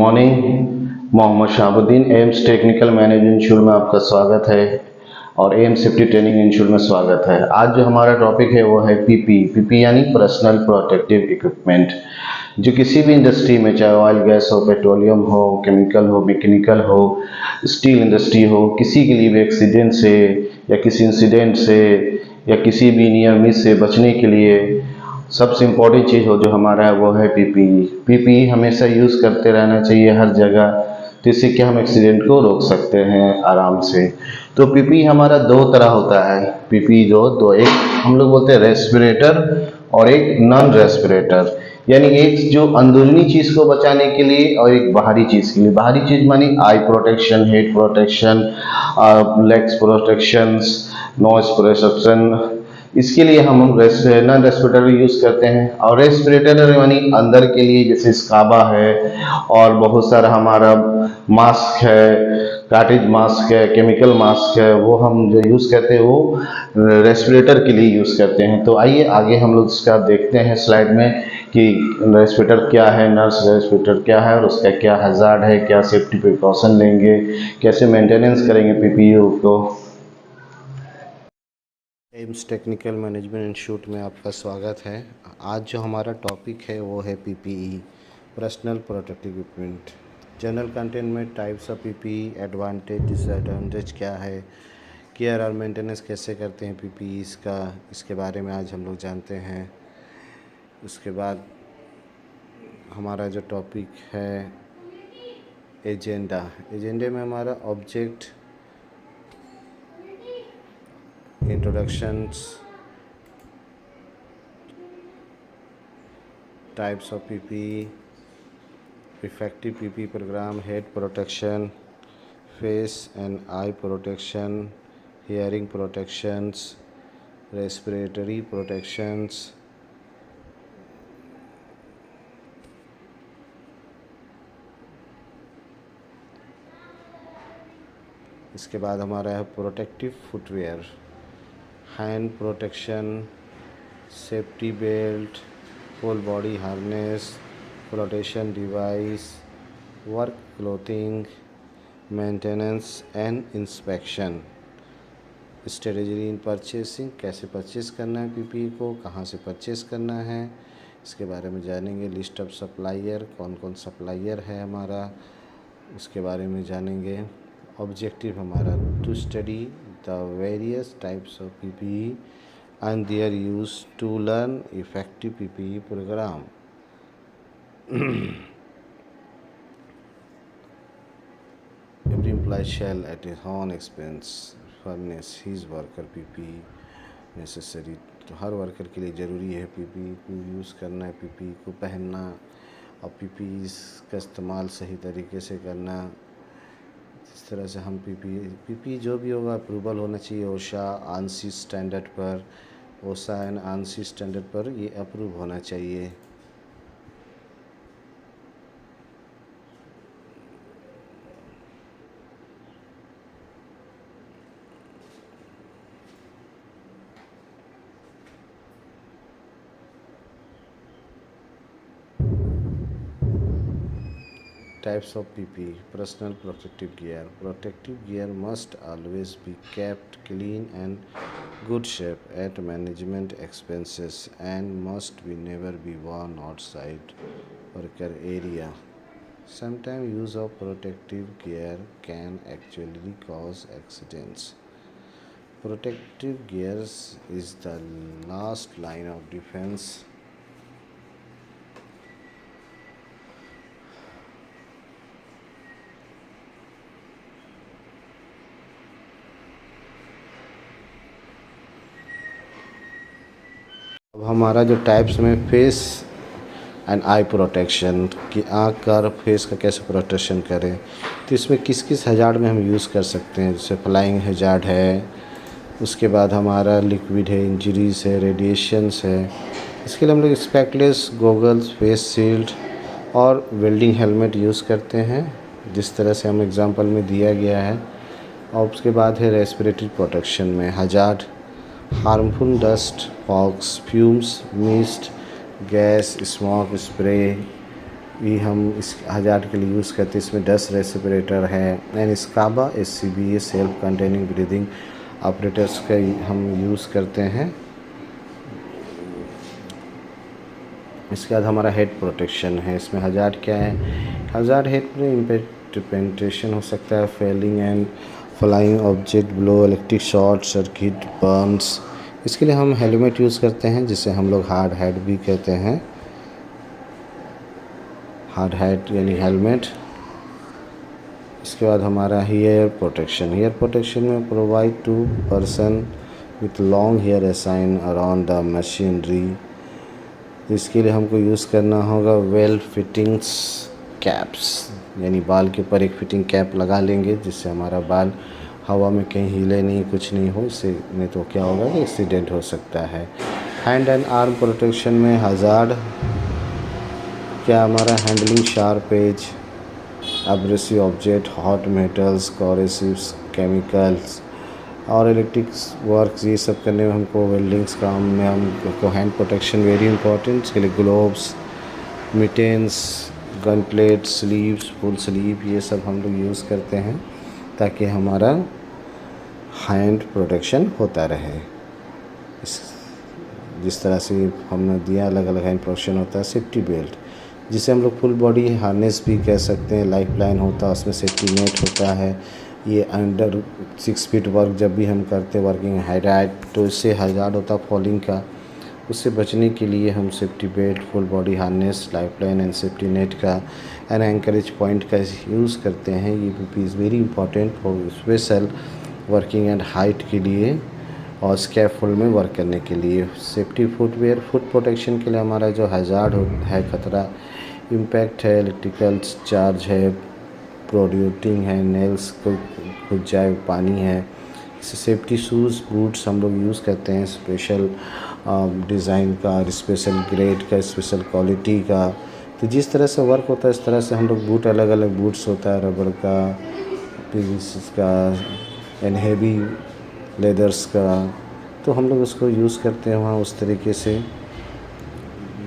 Morning. Mohammad Shahabuddin AIMS technical management institute में आपका स्वागत है और एम्स सेफ्टी ट्रेनिंग इंस्टीट्यूट में स्वागत है। आज जो हमारा टॉपिक है वो है पीपी यानी पर्सनल प्रोटेक्टिव इक्विपमेंट, जो किसी भी इंडस्ट्री में, चाहे ऑयल गैस हो, पेट्रोलियम हो, केमिकल हो, मैकेनिकल हो, स्टील इंडस्ट्री हो, किसी के लिए भी एक्सीडेंट से या किसी इंसिडेंट से या किसी भी नियर मिस से बचने के लिए सबसे इम्पोर्टेंट चीज़ हो जो हमारा है वो है पीपीई हमेशा यूज़ करते रहना चाहिए हर जगह, तो इससे क्या हम एक्सीडेंट को रोक सकते हैं आराम से। तो पीपीई हमारा दो तरह होता है। पीपीई जो दो, एक हम लोग बोलते हैं रेस्पिरेटर और एक नॉन रेस्पिरेटर, यानी एक जो अंदरूनी चीज़ को बचाने के लिए और एक बाहरी चीज़ के लिए। बाहरी चीज़ मानी आई protection, head protection, legs protection, noise protection. इसके लिए हम नॉन रेस्पिरेटर यूज़ करते हैं। और रेस्पिरेटर यानी अंदर के लिए, जैसे स्काबा है और बहुत सारा हमारा मास्क है, कार्टिज मास्क है, केमिकल मास्क है, वो हम जो यूज़ करते हैं वो रेस्पिरेटर के लिए यूज़ करते हैं। तो आइए आगे हम लोग इसका देखते हैं स्लाइड में कि रेस्पिरेटर क्या है, नर्स रेस्पिरेटर क्या है और उसका क्या हज़ार्ड है, क्या सेफ्टी प्रिकॉशन लेंगे, कैसे मेंटेनेंस करेंगे पीपीयू को। एम्स टेक्निकल मैनेजमेंट इंस्टीट्यूट में आपका स्वागत है। आज जो हमारा टॉपिक है वो है PPE, personal protective equipment. General content में types of PPE, advantage disadvantage क्या है, केयर और मेंटेनेंस कैसे करते हैं पीपीई इसका, इसके बारे में आज हम लोग जानते हैं। उसके बाद हमारा जो टॉपिक है एजेंडे में हमारा object, introductions, types of PPE, effective PPE programme, head protection, face and eye protection, hearing protections, respiratory protections, इसके बाद हमारा है protective footwear, hand protection, safety belt, full body harness, flotation device, work clothing, maintenance and inspection. Strategy in purchasing, कैसे purchase करना है PPE को, कहाँ से परचेस करना है, इसके बारे में जानेंगे। लिस्ट ऑफ सप्लायर, कौन कौन सप्लायर है हमारा, उसके बारे में जानेंगे। ऑब्जेक्टिव हमारा to study the various types of PPE and their use to learn effective PPE program. Every employee shall at his own expense furnish his worker PPE necessary. तो हर वर्कर के लिए ज़रूरी है पीपीई को यूज़ करना, PPE को पहनना और पीपीई का इस्तेमाल सही तरीके से करना। इस तरह से हम पीपीई जो भी होगा अप्रूवल होना चाहिए ओशा आंसी स्टैंडर्ड पर, ओसा एंड आंसी स्टैंडर्ड पर ये अप्रूव होना चाहिए। Types of PPE, personal protective gear. Protective gear must always be kept clean and good shape at management expenses and must be never be worn outside worker area. Sometimes use of protective gear can actually cause accidents. Protective gears is the last line of defense. अब हमारा जो types में face and eye protection, कि आँख का और face का कैसे प्रोटेक्शन करें, तो इसमें किस किस हजार्ड में हम यूज़ कर सकते हैं। जैसे फ्लाइंग हजार्ड है, उसके बाद हमारा लिक्विड है, इंजरीज है, रेडिएशंस है। इसके लिए हम लोग स्पेक्टलेस गॉगल्स, फेस शील्ड और वेल्डिंग हेलमेट यूज़ करते हैं, जिस तरह से हम एग्जांपल में दिया गया है। और उसके बाद है रेस्पिरेटरी प्रोटेक्शन में hazard, harmful dust, fogs, fumes, mist, gas, smoke spray, ये हम इस हजार्ड के लिए यूज़ करते हैं। इसमें 10 रेस्पिरेटर है and scuba SCBA self containing breathing operators का हम यूज़ करते हैं। इसके बाद हमारा हेड प्रोटेक्शन है। इसमें हजार्ड क्या है, हजार्ड हेड पर पेंट्रेशन हो सकता है, falling and flying object, blow, electric short circuit, burns. इसके लिए हम हेलमेट यूज़ करते हैं जिसे हम लोग हार्ड हेड भी कहते हैं। हार्ड हेड यानी हेलमेट। इसके बाद हमारा हेयर प्रोटेक्शन। हेयर प्रोटेक्शन में provide to person with long hair assign around the machinery. इसके लिए हमको यूज़ करना होगा वेल फिटिंग्स कैप्स, यानी बाल के ऊपर एक फिटिंग कैप लगा लेंगे जिससे हमारा बाल हवा में कहीं हिले नहीं, कुछ नहीं हो। इससे नहीं तो क्या होगा कि एक्सीडेंट हो सकता है। हैंड एंड आर्म प्रोटेक्शन में हजार्ड क्या हमारा handling sharp edge, abrasive object, hot metals, corrosives, chemicals और इलेक्ट्रिक्स वर्क, ये सब करने में हमको वेल्डिंग्स काम में हमको हैंड प्रोटेक्शन वेरी इंपॉर्टेंट। इसके लिए gloves, mittens, gun plate, sleeves, full sleeve, ये सब हम लोग यूज़ करते हैं ताकि हमारा हैंड प्रोटेक्शन होता रहे। इस जिस तरह से हमने दिया अलग अलग हैंड प्रोटेक्शन होता है। सेफ्टी बेल्ट जिसे हम लोग फुल बॉडी हार्नेस भी कह सकते हैं, लाइफ लाइन होता है, उसमें सेफ्टी नेट होता है। ये अंडर 6 फीट वर्क जब भी हम करते वर्किंग हाइट तो इससे हजार्ड होता फॉलिंग का, उससे बचने के लिए हम safety belt, full body harness, life line and safety net का एंड एंकरेज पॉइंट का यूज़ करते हैं। ये PP is very important for special working and height के लिए और स्कैफोल्ड में वर्क करने के लिए। सेफ्टी फुटवेयर, फुट प्रोटेक्शन के लिए हमारा जो हजार्ड है, खतरा, इम्पैक्ट है, इलेक्ट्रिकल चार्ज है, प्रोड्यूटिंग है, नेल्स को खुद जाए, पानी है। इससे सेफ्टी शूज़, बूट्स हम लोग यूज़ करते हैं स्पेशल डिज़ाइन का, स्पेशल ग्रेड का, स्पेशल क्वालिटी का। तो जिस तरह से वर्क होता है इस तरह से हम लोग बूट, अलग अलग बूट्स होता है, रबड़ का, पीवीसी का एंड हेवी लेदर्स का, तो हम लोग उसको यूज़ करते हैं वहाँ उस तरीके से।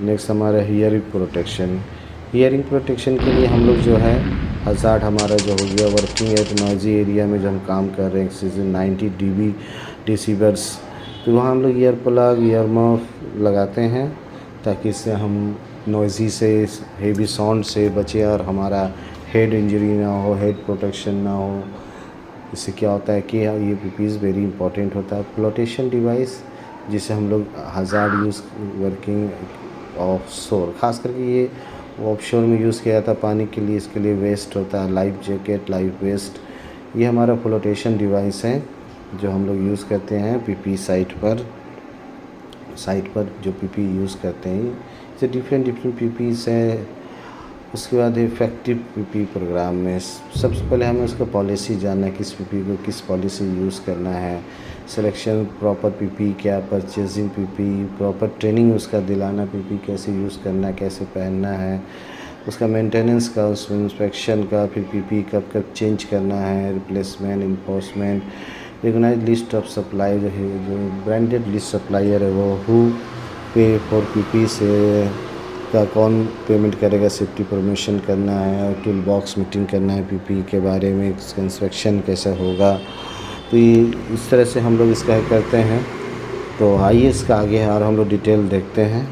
नेक्स्ट हमारा हियरिंग प्रोटेक्शन। हियरिंग प्रोटेक्शन के लिए हम लोग जो है हजार्ड हमारा जो हो गया वर्किंग एट नॉइजी एरिया में जो हम काम कर रहे हैं सीजन 90 dB डेसिबल्स, तो वहाँ हम लोग ईयर प्लग, ईयर मफ लगाते हैं ताकि इससे हम नॉइज़ी से, हेवी साउंड से बचे और हमारा हेड इंजरी ना हो, हेड प्रोटेक्शन ना हो। इससे क्या होता है कि ये पीपीज़ वेरी इंपॉर्टेंट होता है। फ्लोटेशन डिवाइस जिसे हम लोग हजार्ड यूज़ वर्किंग ऑफ शोर, ख़ास करके ये ऑफ शोर में यूज़ किया जाता है पानी के लिए। इसके लिए वेस्ट होता है, लाइफ जैकेट, लाइफ वेस्ट, ये हमारा फ्लोटेशन डिवाइस है जो हम लोग यूज़ करते हैं पीपी साइट पर जो पीपी यूज़ करते हैं। इसे डिफरेंट पीपीज़ है। उसके बाद इफेक्टिव पीपी प्रोग्राम में सबसे पहले हमें उसका पॉलिसी जानना है, किस पीपी को किस पॉलिसी यूज़ करना है। सिलेक्शन प्रॉपर पीपी, क्या परचेजिंग पीपी, प्रॉपर ट्रेनिंग उसका दिलाना, पीपी कैसे यूज़ करना है, कैसे पहनना है, उसका मेंटेनेंस का, उसमें इंस्पेक्शन का, फिर पीपी कब कब चेंज करना है, replacement, enforcement, recognise list of supply जो है, जो ब्रांडेड लिस्ट सप्लायर है वो हु पे फॉर पीपी से का कौन पेमेंट करेगा, सेफ्टी प्रमोशन करना है, टूल बॉक्स मीटिंग करना है, पीपी के बारे में, इसका इंस्पेक्शन कैसा होगा। तो ये इस तरह से हम लोग इसका करते हैं। तो आइए इसका आगे और हम लोग डिटेल देखते हैं